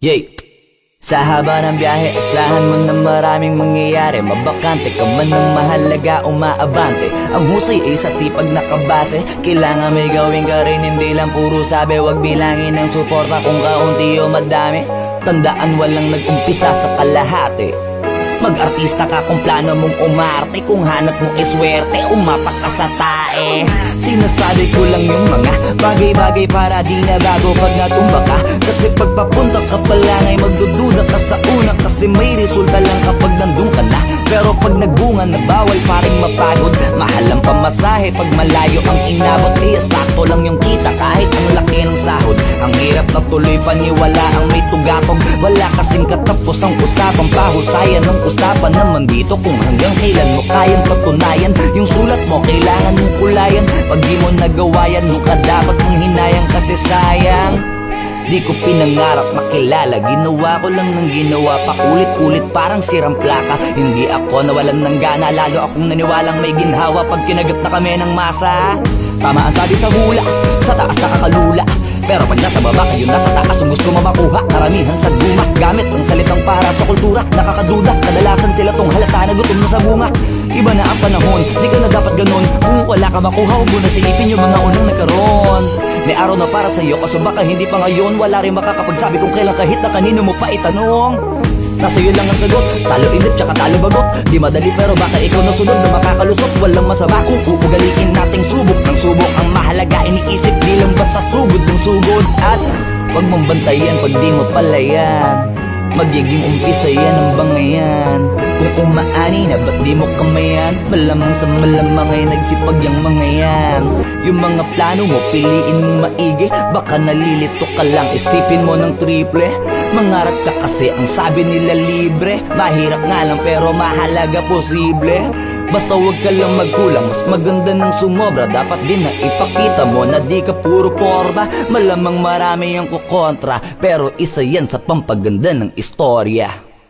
Yay! Sa haba ng biyahe, asahan mo na maraming mangyayari. Mabakante ka man ng mahalaga, umaabante. Ang husay ay sa sipag na kabase. Kailangan may gawin ka rin, hindi lang puro sabi. Huwag bilangin ng suporta kung kaunti o madami. Tandaan walang nag-umpisa sa kalahati. Mag-artista ka kung plano mong umarte. Kung hanap mo iswerte, umapak ka sa tae. Sinasabi ko lang yung mga bagay-bagay para di na bago pag natumba ka. Kasi pagpapunta ka pa lang ay magdududa ka sa una. Kasi may resulta lang kapag nandun ka na. Pero pag nagbunga na bawal pa rin mapagod. Mahal ang pamasahe pag malayo ang inabot. Kaya sakto lang yung kita kahit ang laki ng sahod. Ang hirap na tuloy paniwala ang may tugatong. Wala kasing katapos ang usapang pahusayan ng usapan naman dito kung hanggang kailan mo kayang patunayan. Yung sulat mo kailangan mong kulayan. Pag di mo nagawa yan, mukha dapat mong hinayang kasi sayang. Di ko pinangarap makilala, ginawa ko lang ng ginawa, paulit-ulit parang sirang plaka. Hindi ako nawalan ng gana, lalo akong naniwalang may ginhawa pag kinagat na kami ng masa. Tama ang sabi sa hula, sa taas nakakalula. Pero pag nasa baba kayo nasa taas, kung gusto mo makuha, karamihan sa guma. Gamit ang salitang para sa kultura, nakakaduda. Kadalasan sila tong halata na gutom na sa bunga. Iba na ang panahon, di ka na dapat ganun. Kung wala ka makuha, huwag mo na silipin yung mga unang nagkaroon. May araw na para sa'yo, kaso baka hindi pa ngayon. Wala rin makakapagsabi kung kailan kahit na kanino mo pa itanong. Nasa iyo lang ang sagot, talo inip tsaka talo bagot. Di madali pero baka ikaw na sunod na makakalusot. Walang masama kung uugaliin nating subok ng subok. Ang mahalaga iniisip, di lang basta sugod ng sugod. At wag mong bantayan pag di mo palayan. Magiging umpisa yan ang bangayan. Kung umaani na ba't di mo kamayan? Malamang sa malamang ay nagsipag yung mga yan. Yung mga plano mo piliin mo maigi. Baka nalilito ka lang, isipin mo ng triple. Mangarap ka kasi ang sabi nila libre. Mahirap nga lang pero mahalaga posible. Basta huwag ka lang magkulang, mas maganda ng sumobra. Dapat din na ipakita mo na di ka puro porma. Malamang marami ang kukontra, pero isa yan sa pampaganda ng istorya.